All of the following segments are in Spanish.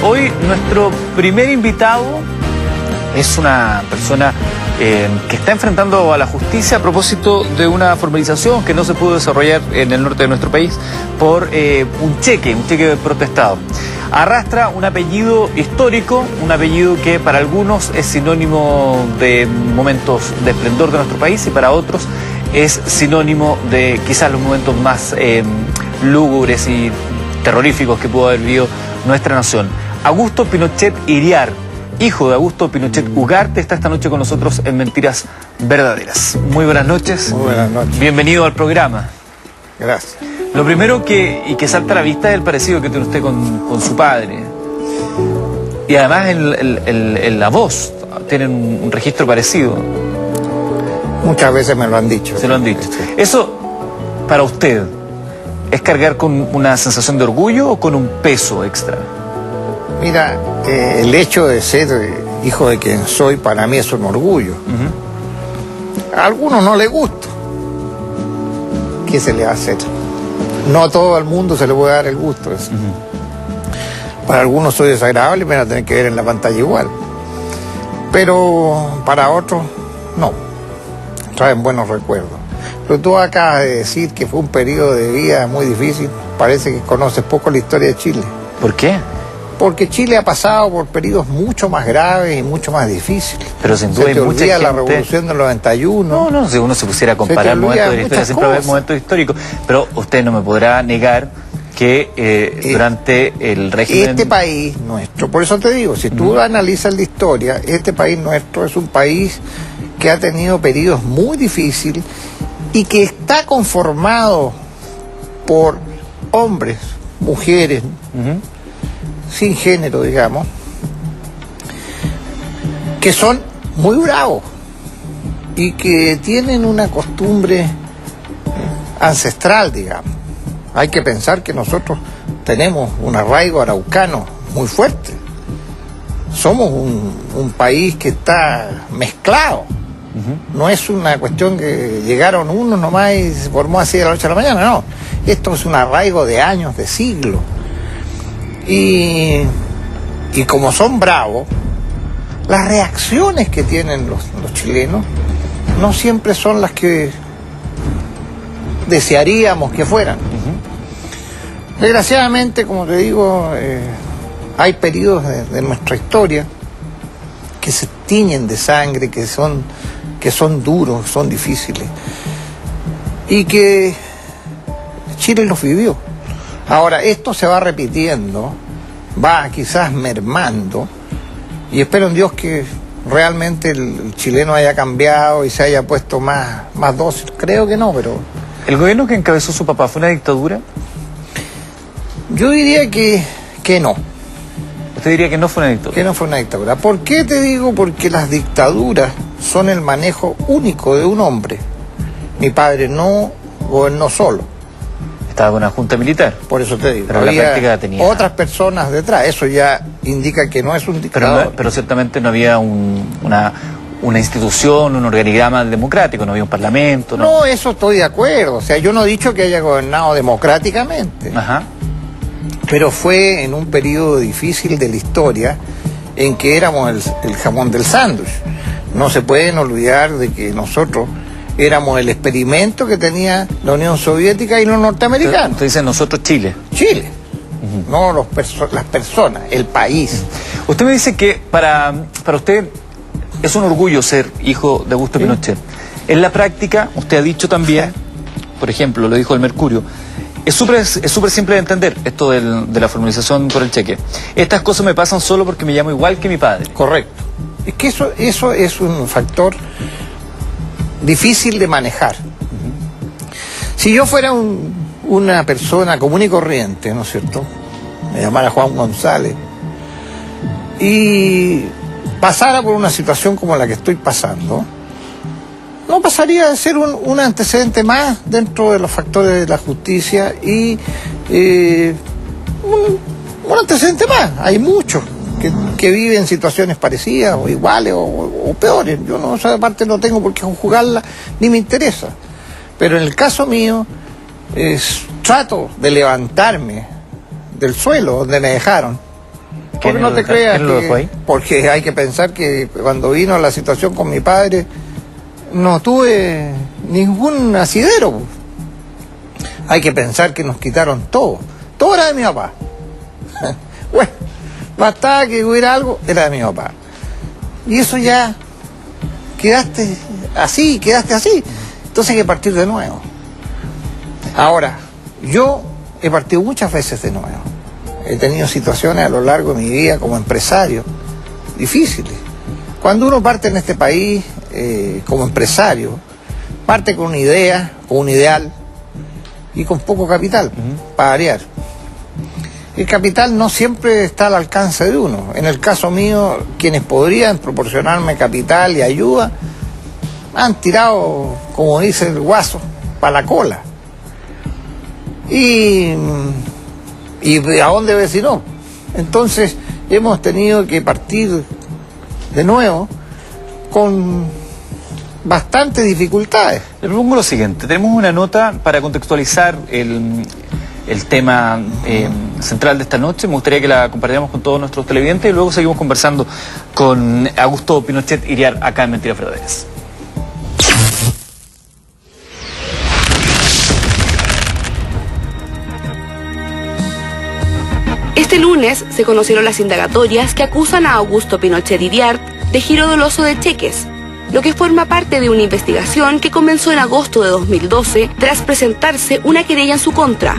Hoy nuestro primer invitado es una persona que está enfrentando a la justicia a propósito de una formalización que no se pudo desarrollar en el norte de nuestro país por un cheque protestado. Arrastra un apellido histórico, un apellido que para algunos es sinónimo de momentos de esplendor de nuestro país y para otros es sinónimo de quizás los momentos más lúgubres y terroríficos que pudo haber vivido nuestra nación. Augusto Pinochet Iriart, hijo de Augusto Pinochet Ugarte, está esta noche con nosotros en Mentiras Verdaderas. Muy buenas noches. Muy buenas noches. Bienvenido al programa. Gracias. Lo primero que salta a la vista es el parecido que tiene usted con su padre. Y además en la voz tienen un registro parecido. Muchas veces me lo han dicho. Se lo han dicho. Eso, para usted, ¿es cargar con una sensación de orgullo o con un peso extra? Mira, el hecho de ser hijo de quien soy para mí es un orgullo. A algunos no les gusta. ¿Qué se le va a hacer? No a todo el mundo se le puede dar el gusto. Para algunos soy desagradable y me van a tener que ver en la pantalla igual. Pero para otros, no. Traen buenos recuerdos. Pero tú acabas de decir que fue un periodo de vida muy difícil. Parece que conoces poco la historia de Chile. ¿Por qué? Porque Chile ha pasado por periodos mucho más graves y mucho más difíciles. Pero sin duda se te hay mucha olvida gente... la revolución del 91. No, si uno se pusiera a comparar momentos de la historia, siempre va a haber momentos históricos. Pero usted no me podrá negar que durante el régimen... Este país nuestro, por eso te digo, si tú analizas la historia, este país nuestro es un país que ha tenido periodos muy difíciles y que está conformado por hombres, mujeres, sin género, digamos, que son muy bravos y que tienen una costumbre ancestral, digamos. Hay que pensar que nosotros tenemos un arraigo araucano muy fuerte. Somos un país que está mezclado. No es una cuestión que llegaron unos nomás y se formó así de la noche a la mañana, no. Esto es un arraigo de años, de siglos. Y como son bravos, las reacciones que tienen los chilenos no siempre son las que desearíamos que fueran. Desgraciadamente, como te digo, hay periodos de nuestra historia que se tiñen de sangre, que son duros, son difíciles, y que Chile los vivió. Ahora, esto se va repitiendo, va quizás mermando, y espero en Dios que realmente el chileno haya cambiado y se haya puesto más dócil. Creo que no, pero... ¿El gobierno que encabezó su papá fue una dictadura? Yo diría que no. ¿Usted diría que no fue una dictadura? Que no fue una dictadura. ¿Por qué te digo? Porque las dictaduras son el manejo único de un hombre. Mi padre no gobernó solo. Estaba con una junta militar. Por eso te digo, pero había la práctica tenía otras personas detrás. Eso ya indica que no es un dictador. Pero ciertamente no había una institución, un organigrama democrático, no había un parlamento. No, eso estoy de acuerdo. O sea, yo no he dicho que haya gobernado democráticamente. Ajá. Pero fue en un periodo difícil de la historia en que éramos el jamón del sándwich. No se pueden olvidar de que nosotros éramos el experimento que tenía la Unión Soviética y los norteamericanos. Usted dice nosotros Chile. Chile, no las personas, el país. Usted me dice que para usted es un orgullo ser hijo de Augusto Pinochet. En la práctica, usted ha dicho también, por ejemplo, lo dijo el Mercurio, es súper simple de entender esto de la formalización por el cheque. Estas cosas me pasan solo porque me llamo igual que mi padre. Correcto. Es que eso es un factor difícil de manejar. Si yo fuera una persona común y corriente, ¿no es cierto?, me llamara Juan González, y pasara por una situación como la que estoy pasando, no pasaría de ser un antecedente más dentro de los factores de la justicia y un antecedente más. Hay muchos que viven situaciones parecidas o iguales o peores. Yo no, esa parte no tengo por qué juzgarla ni me interesa. Pero en el caso mío, trato de levantarme del suelo donde me dejaron Porque no te creas porque hay que pensar que cuando vino la situación con mi padre no tuve ningún asidero. Hay que pensar que nos quitaron todo. Todo era de mi papá. Bueno, bastaba que hubiera algo, era de mi papá. Y eso ya quedaste así. Entonces hay que partir de nuevo. Ahora, yo he partido muchas veces de nuevo. He tenido situaciones a lo largo de mi vida como empresario difíciles. Cuando uno parte en este país como empresario, parte con una idea, con un ideal y con poco capital, para variar. El capital no siempre está al alcance de uno. En el caso mío, quienes podrían proporcionarme capital y ayuda han tirado, como dice el guaso, para la cola. ¿Y a dónde ves si no? Entonces hemos tenido que partir de nuevo con bastantes dificultades. Le propongo lo siguiente, tenemos una nota para contextualizar el tema central de esta noche. Me gustaría que la compartiéramos con todos nuestros televidentes y luego seguimos conversando con Augusto Pinochet Iriart acá en Mentiras Verdaderas. Este lunes se conocieron las indagatorias que acusan a Augusto Pinochet Iriart de giro doloso de cheques, lo que forma parte de una investigación que comenzó en agosto de 2012 tras presentarse una querella en su contra.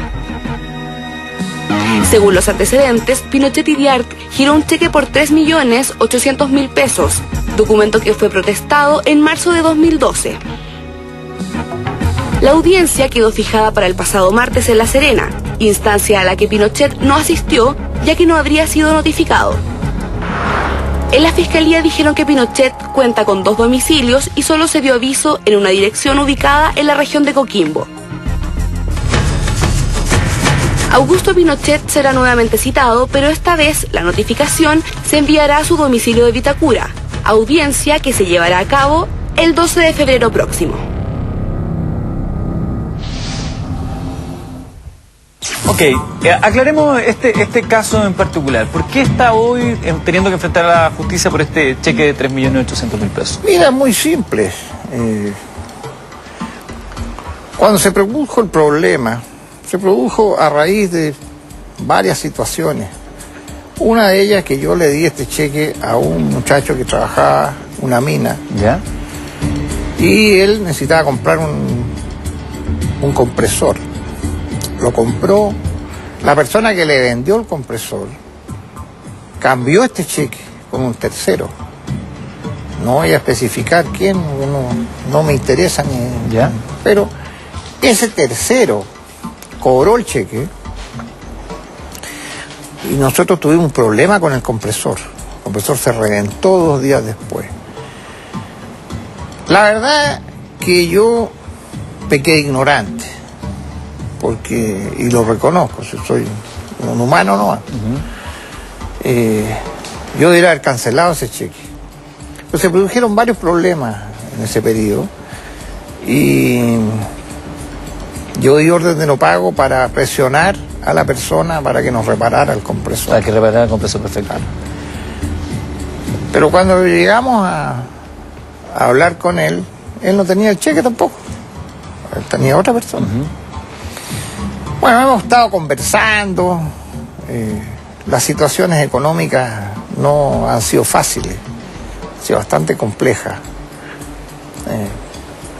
Según los antecedentes, Pinochet Iriart giró un cheque por 3.800.000 pesos, documento que fue protestado en marzo de 2012. La audiencia quedó fijada para el pasado martes en La Serena, instancia a la que Pinochet no asistió ya que no habría sido notificado. En la fiscalía dijeron que Pinochet cuenta con 2 domicilios y solo se dio aviso en una dirección ubicada en la región de Coquimbo. Augusto Pinochet será nuevamente citado, pero esta vez la notificación se enviará a su domicilio de Vitacura, audiencia que se llevará a cabo el 12 de febrero próximo. Ok, aclaremos este caso en particular. ¿Por qué está hoy teniendo que enfrentar a la justicia por este cheque de 3.800.000 pesos? Mira, es muy simple. Cuando se produjo el problema, se produjo a raíz de varias situaciones. Una de ellas que yo le di este cheque a un muchacho que trabajaba una mina. ¿Ya? Y él necesitaba comprar un compresor. Lo compró. La persona que le vendió el compresor cambió este cheque con un tercero. No voy a especificar quién, no me interesa ni... ¿Ya? Pero ese tercero cobró el cheque y nosotros tuvimos un problema con el compresor. El compresor se reventó 2 días después. La verdad que yo pequé de ignorante. Porque, y lo reconozco, si soy un humano no. Yo debería haber cancelado ese cheque. Pero se produjeron varios problemas en ese periodo y yo di orden de no pago para presionar a la persona para que nos reparara el compresor. Para que reparara el compresor, perfecto. Pero cuando llegamos a hablar con él, él no tenía el cheque tampoco. Él tenía otra persona. Bueno, hemos estado conversando, las situaciones económicas no han sido fáciles, han sido bastante complejas.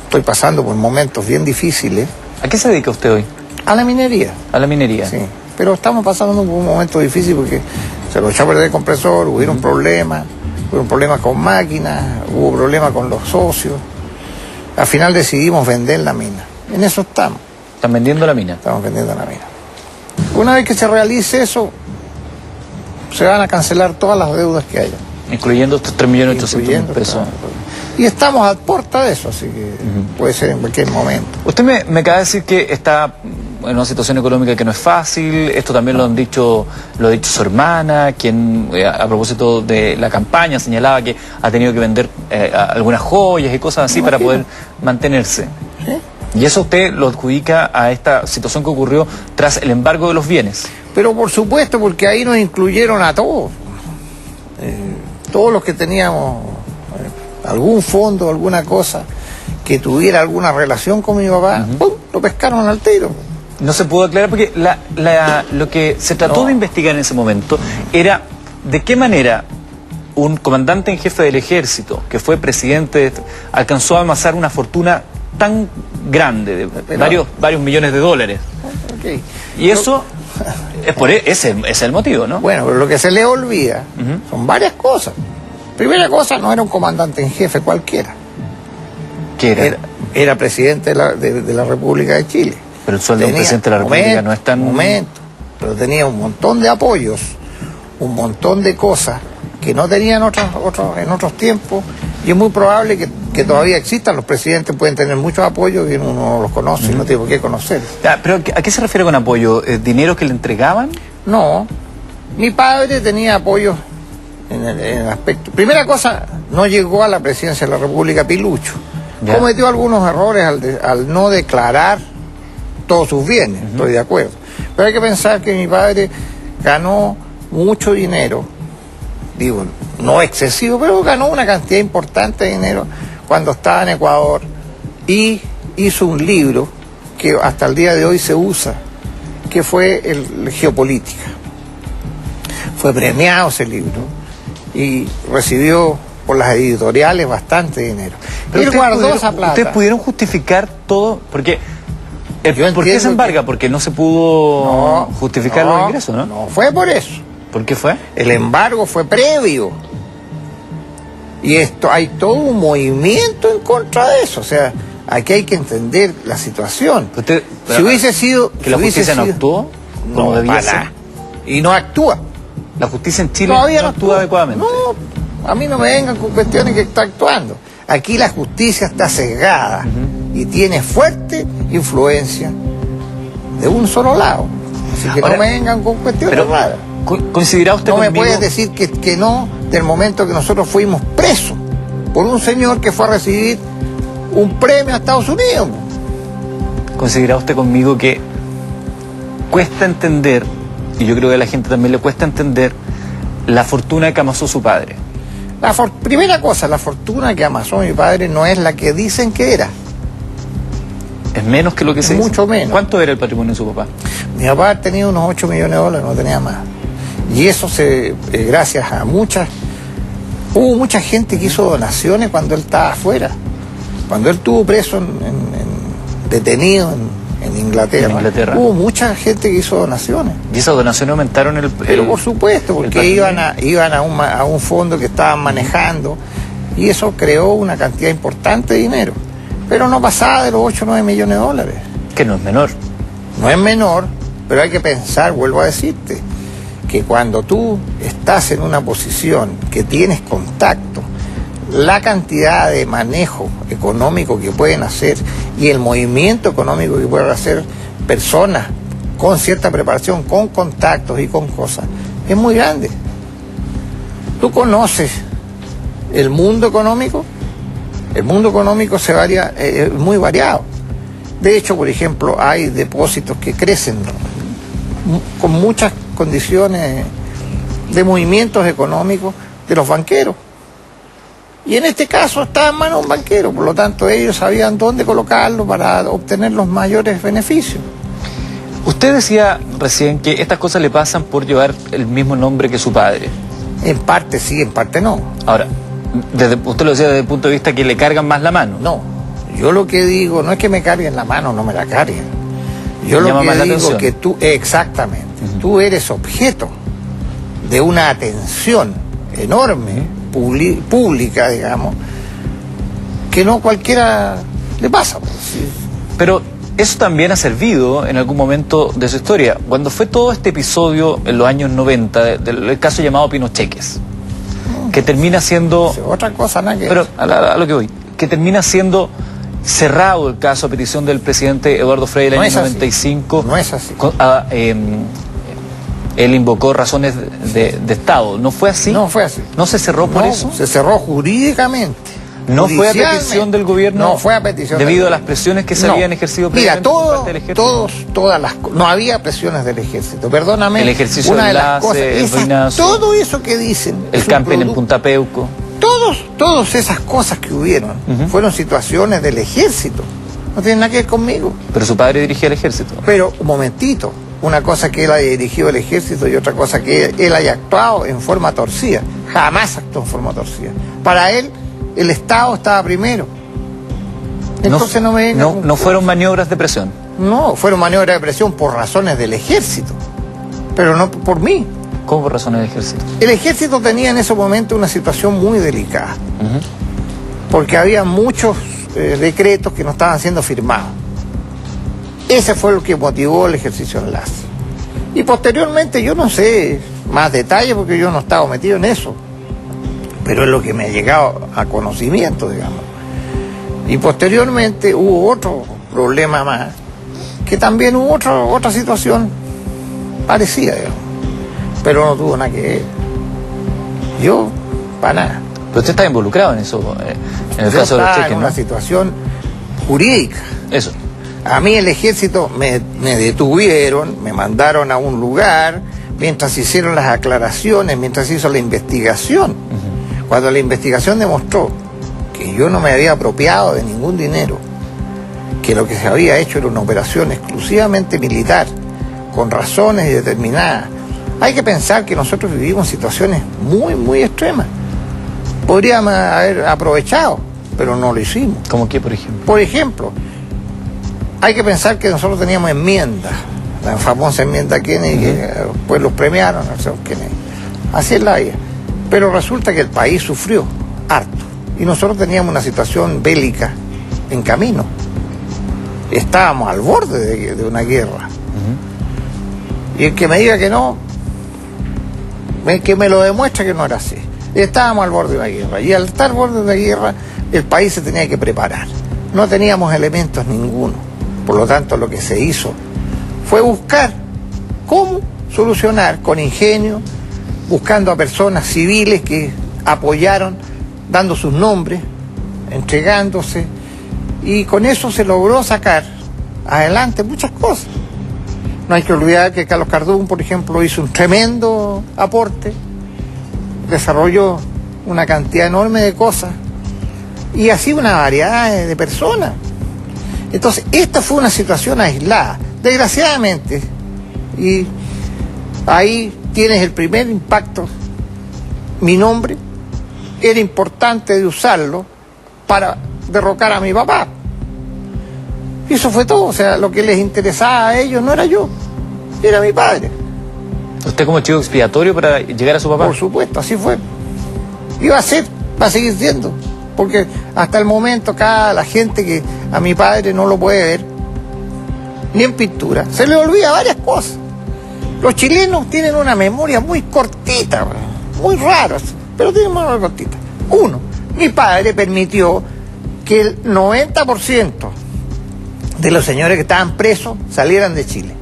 Estoy pasando por momentos bien difíciles. ¿A qué se dedica usted hoy? A la minería. ¿A la minería? Sí, pero estamos pasando por un momento difícil porque se lo echó a perder el compresor, hubieron problemas con máquinas, hubo problemas con los socios. Al final decidimos vender la mina. En eso estamos. ¿Están vendiendo la mina? Estamos vendiendo la mina. Una vez que se realice eso, se van a cancelar todas las deudas que haya. Incluyendo estos 3.800.000 pesos. Y estamos a puerta de eso, así que puede ser en cualquier momento. Usted me acaba de decir que está en una situación económica que no es fácil. Esto también lo ha dicho su hermana, quien a propósito de la campaña señalaba que ha tenido que vender algunas joyas y cosas así para poder mantenerse. ¿Sí? Y eso usted lo adjudica a esta situación que ocurrió tras el embargo de los bienes. Pero por supuesto, porque ahí nos incluyeron a todos. Todos los que teníamos algún fondo, alguna cosa que tuviera alguna relación con mi papá, ¡pum!, lo pescaron al tiro. No se pudo aclarar porque lo que se trató de investigar en ese momento era de qué manera un comandante en jefe del ejército, que fue presidente, alcanzó a amasar una fortuna tan grande, de varios millones de dólares. Okay. Y eso, ese es el motivo, ¿no? Bueno, pero lo que se le olvida son varias cosas. Primera cosa, no era un comandante en jefe cualquiera. ¿Qué era? Era presidente de la República de Chile. Pero el sueldo de un presidente de la República no es tan... Pero tenía un montón de apoyos, un montón de cosas que no tenían en otros tiempos, y es muy probable que todavía existan. Los presidentes pueden tener muchos apoyos y uno no los conoce y no tiene por qué conocer. ¿Pero a qué se refiere con apoyo? ¿Dinero que le entregaban? No, mi padre tenía apoyos en el aspecto... Primera cosa, no llegó a la presidencia de la República Pilucho. ¿Ya? Cometió algunos errores al no declarar todos sus bienes, estoy de acuerdo. Pero hay que pensar que mi padre ganó mucho dinero, digo, no excesivo, pero ganó una cantidad importante de dinero cuando estaba en Ecuador, y hizo un libro que hasta el día de hoy se usa, que fue el Geopolítica. Fue premiado ese libro y recibió por las editoriales bastante dinero. Pero él guardó esa plata. ¿Ustedes pudieron justificar todo? Porque ¿por qué se embarga? Porque no se pudo justificar los ingresos, ¿no? No fue por eso. ¿Por qué fue? El embargo fue previo. Y hay todo un movimiento en contra de eso. O sea, aquí hay que entender la situación. Si hubiese sido... ¿Que la justicia no actuó como debía ser? Y no actúa. ¿La justicia en Chile no actúa adecuadamente? No, a mí no me vengan con cuestiones que está actuando. Aquí la justicia está sesgada y tiene fuerte influencia de un solo lado. Así que ahora, no me vengan con cuestiones raras. ¿Considera usted conmigo? Me puedes decir que no del momento que nosotros fuimos presos por un señor que fue a recibir un premio a Estados Unidos. ¿Considera usted conmigo que cuesta entender, y yo creo que a la gente también le cuesta entender, la fortuna que amasó su padre? Primera cosa, la fortuna que amasó mi padre no es la que dicen que era. ¿Es menos que lo que se dice? Mucho menos. ¿Cuánto era el patrimonio de su papá? Mi papá tenía unos 8 millones de dólares, no tenía más. Y eso gracias a hubo mucha gente que hizo donaciones cuando él estaba afuera. Cuando él estuvo preso, detenido en Inglaterra, hubo mucha gente que hizo donaciones. ¿Y esas donaciones aumentaron Pero por supuesto, porque iban a un fondo que estaban manejando, y eso creó una cantidad importante de dinero. Pero no pasaba de los 8 o 9 millones de dólares. Que no es menor. No es menor, pero hay que pensar, vuelvo a decirte, que cuando tú estás en una posición que tienes contacto, la cantidad de manejo económico que pueden hacer y el movimiento económico que pueden hacer personas con cierta preparación, con contactos y con cosas, es muy grande. Tú conoces el mundo económico. El mundo económico es muy variado. De hecho, por ejemplo, hay depósitos que crecen con muchas condiciones de movimientos económicos de los banqueros. Y en este caso estaba en manos de un banquero, por lo tanto ellos sabían dónde colocarlo para obtener los mayores beneficios. Usted decía recién que estas cosas le pasan por llevar el mismo nombre que su padre. En parte sí, en parte no. Ahora, usted lo decía desde el punto de vista que le cargan más la mano. No, yo lo que digo no es que me carguen la mano, no me la carguen. Yo lo que digo es que tú, exactamente, tú eres objeto de una atención enorme, pública, digamos, que no cualquiera le pasa. Pero eso también ha servido en algún momento de su historia. Cuando fue todo este episodio en los años 90, del caso llamado Pinocheques, que termina siendo... Otra cosa, nada que... Pero a lo que voy, que termina siendo cerrado el caso a petición del presidente Eduardo Frei del año 95. No es así. Él invocó razones de Estado. ¿No fue así? No fue así. ¿No se cerró por eso? Se cerró jurídicamente. ¿No fue a petición del gobierno? No fue a petición debido a las presiones que se habían ejercido previamente. Mira, por parte del ejército. No había presiones del ejército, perdóname. El ejercicio una de las cosas, todo eso que dicen. El camping en Punta Peuco. Todas esas cosas que hubieron fueron situaciones del ejército. No tienen nada que ver conmigo. Pero su padre dirigía el ejército. Pero, un momentito. Una cosa que él haya dirigido el ejército y otra cosa que él haya actuado en forma torcida. Jamás actuó en forma torcida. Para él, el Estado estaba primero. Entonces no fueron maniobras de presión. No, fueron maniobras de presión por razones del ejército, pero no por mí. ¿Cómo por razones del ejército? El ejército tenía en ese momento una situación muy delicada, porque había muchos decretos que no estaban siendo firmados. Ese fue lo que motivó el ejercicio enlace. Y posteriormente yo no sé más detalles porque yo no estaba metido en eso, pero es lo que me ha llegado a conocimiento, digamos. Y posteriormente hubo otro problema más, que también hubo otra situación parecida, digamos, pero no tuvo nada que ver. Yo, para nada. Pero usted está involucrado en eso, en el caso de los cheques, en una situación jurídica. Eso. A mí el ejército me detuvieron, me mandaron a un lugar, mientras hicieron las aclaraciones, mientras se hizo la investigación. Cuando la investigación demostró que yo no me había apropiado de ningún dinero, que lo que se había hecho era una operación exclusivamente militar, con razones determinadas. Hay que pensar que nosotros vivimos situaciones muy, muy extremas. Podríamos haber aprovechado, pero no lo hicimos. ¿Cómo qué, por ejemplo? Por ejemplo, hay que pensar que nosotros teníamos enmiendas, la famosa enmienda Kennedy, que pues los premiaron al señor Kennedy. Así es la vida. Pero resulta que el país sufrió harto. Y nosotros teníamos una situación bélica en camino. Estábamos al borde de una guerra. Y el que me diga que no, que me lo demuestre que no era así. Estábamos al borde de una guerra. Y al estar al borde de una guerra, el país se tenía que preparar. No teníamos elementos ninguno. Por lo tanto, lo que se hizo fue buscar cómo solucionar con ingenio, buscando a personas civiles que apoyaron, dando sus nombres, entregándose, y con eso se logró sacar adelante muchas cosas. No hay que olvidar que Carlos Cardún, por ejemplo, hizo un tremendo aporte, desarrolló una cantidad enorme de cosas, y así una variedad de personas. Entonces, esta fue una situación aislada, desgraciadamente, y ahí tienes el primer impacto. Mi nombre era importante de usarlo para derrocar a mi papá. Y eso fue todo. O sea, lo que les interesaba a ellos no era yo, era mi padre. ¿Usted como chivo expiatorio para llegar a su papá? Por supuesto, así fue. Y va a ser, va a seguir siendo. Porque hasta el momento la gente que a mi padre no lo puede ver, ni en pintura, se le olvida varias cosas. Los chilenos tienen una memoria muy cortita, muy rara, pero tienen una memoria cortita. Uno, mi padre permitió que el 90% de los señores que estaban presos salieran de Chile.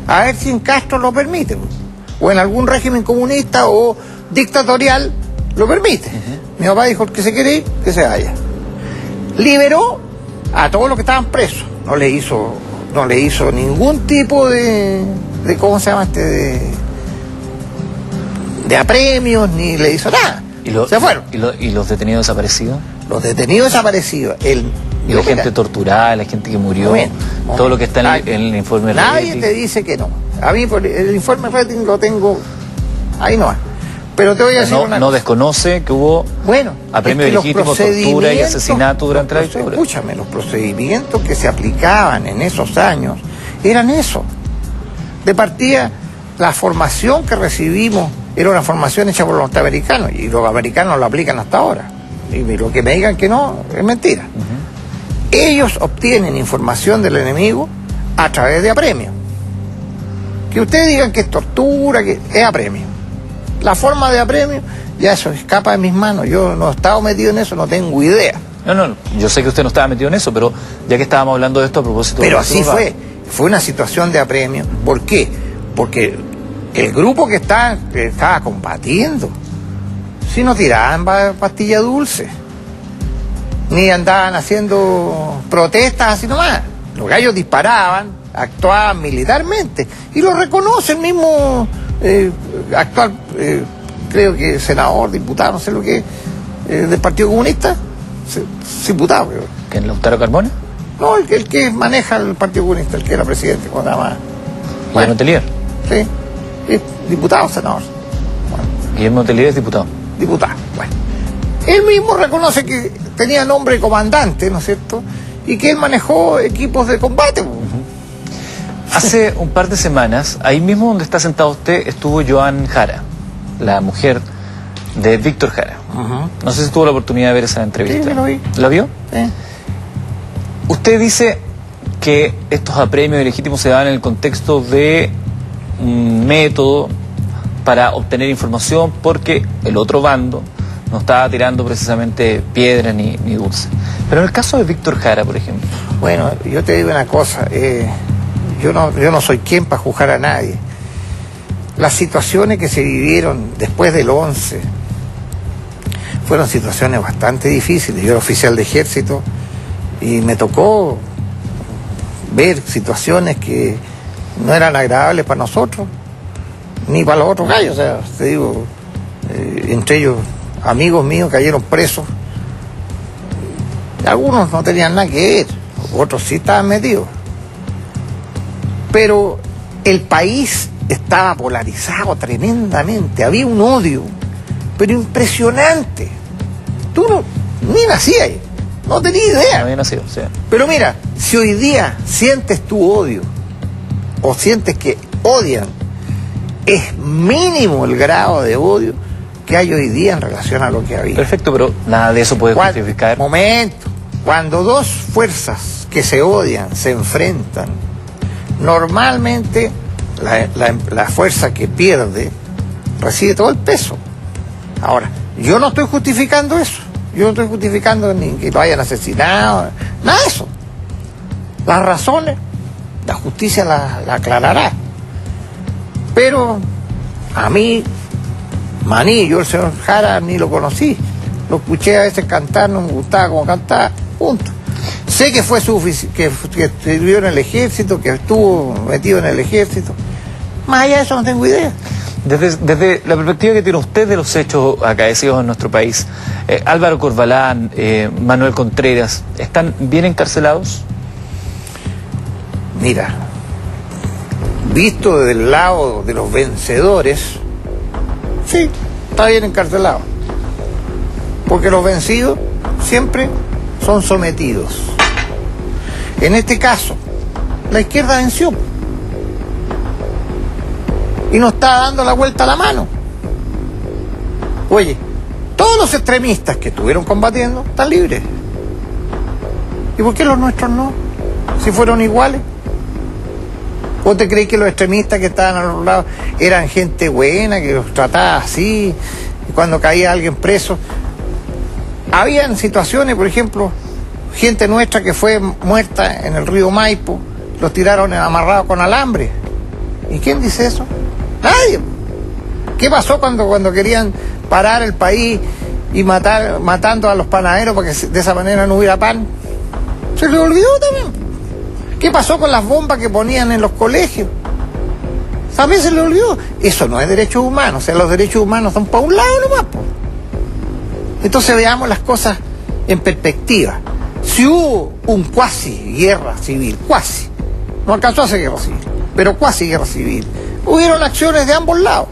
A ver si en Castro lo permite, o en algún régimen comunista o dictatorial lo permite. Mi papá dijo que se quiere ir, que se vaya. Liberó a todos los que estaban presos. No le hizo ningún tipo de ¿cómo se llama de apremios, ni le hizo nada. Se fueron. ¿Y los detenidos desaparecidos? Los detenidos desaparecidos. Y la gente torturada, la gente que murió, todo lo que está en el informe Nadie rating. te dice que no. A mí el informe rating lo tengo, ahí no va. Pero te voy a decir una no cosa. Desconoce que hubo apremio ilegítimo, tortura y asesinato durante la dictadura. Escúchame, los procedimientos que se aplicaban en esos años eran eso. De partida, la formación que recibimos era una formación hecha por los norteamericanos, y los americanos la aplican hasta ahora. Y lo que me digan que no, es mentira. Ellos obtienen información del enemigo a través de apremio. Que ustedes digan que es tortura, que es apremio. La forma de apremio, ya eso escapa de mis manos. Yo no he estado metido en eso, no tengo idea. No, yo sé que usted no estaba metido en eso, pero ya que estábamos hablando de esto a propósito... Pero así fue una situación de apremio. ¿Por qué? Porque el grupo que estaba combatiendo, si no tiraban pastilla dulce, ni andaban haciendo protestas así nomás. Los gallos disparaban, actuaban militarmente, y lo reconoce el mismo actual, creo que senador, diputado, no sé lo que, del Partido Comunista, diputado, creo. ¿Quién, Lautaro Carmona? No, el que maneja el Partido Comunista, el que era presidente, cuando era más. Guillermo Telier. Sí, es diputado, senador. Bueno, Guillermo Telier es diputado. diputado, bueno. Él mismo reconoce que tenía nombre de comandante, ¿no es cierto? Y que él manejó equipos de combate. Hace un par de semanas, ahí mismo donde está sentado usted, estuvo Joan Jara, la mujer de Víctor Jara. No sé si tuvo la oportunidad de ver esa entrevista. Sí, lo vi. ¿La vio? Sí. Usted dice que estos apremios ilegítimos se dan en el contexto de un método para obtener información porque el otro bando no estaba tirando precisamente piedras ni dulces. Pero en el caso de Víctor Jara, por ejemplo. Bueno, yo te digo una cosa, yo no soy quien para juzgar a nadie. Las situaciones que se vivieron después del 11 fueron situaciones bastante difíciles. Yo era oficial de ejército y me tocó ver situaciones que no eran agradables para nosotros, ni para los otros gallos. O sea, te digo, entre ellos amigos míos cayeron presos. Algunos no tenían nada que ver, otros sí estaban metidos. Pero el país estaba polarizado tremendamente, había un odio, pero impresionante. Tú ni nacías, no tenías idea. No había nacido, sí. Pero mira, si hoy día sientes tu odio, o sientes que odian, es mínimo el grado de odio que hay hoy día en relación a lo que había. Perfecto, pero nada de eso puede justificar. Momento, cuando dos fuerzas que se odian se enfrentan, normalmente la fuerza que pierde recibe todo el peso. Ahora, yo no estoy justificando eso, yo no estoy justificando ni que lo hayan asesinado, nada de eso. Las razones, la justicia la aclarará. Pero a mí, Maní, yo el señor Jara ni lo conocí, lo escuché a veces cantar, no me gustaba como cantaba, punto. Sé que fue que sirvió en el ejército, que estuvo metido en el ejército. Más allá de eso no tengo idea. Desde la perspectiva que tiene usted de los hechos acaecidos en nuestro país, Álvaro Corbalán, Manuel Contreras, ¿están bien encarcelados? Mira, visto desde el lado de los vencedores, sí, está bien encarcelado. Porque los vencidos siempre son sometidos. En este caso, la izquierda venció. Y nos está dando la vuelta a la mano. Oye, todos los extremistas que estuvieron combatiendo están libres. ¿Y por qué los nuestros no? Si fueron iguales. ¿Vos te crees que los extremistas que estaban a los lados eran gente buena, que los trataba así, y cuando caía alguien preso? Habían situaciones, por ejemplo, gente nuestra que fue muerta en el río Maipo, los tiraron amarrados con alambre. ¿Y quién dice eso? Nadie. ¿Qué pasó cuando querían parar el país y matando a los panaderos para que de esa manera no hubiera pan? Se les olvidó también. ¿Qué pasó con las bombas que ponían en los colegios? También se le olvidó. Eso no es derechos humanos. O sea, los derechos humanos son para un lado nomás. Entonces veamos las cosas en perspectiva. Si hubo un cuasi guerra civil, cuasi, no alcanzó a ser guerra civil, pero cuasi guerra civil, hubieron acciones de ambos lados.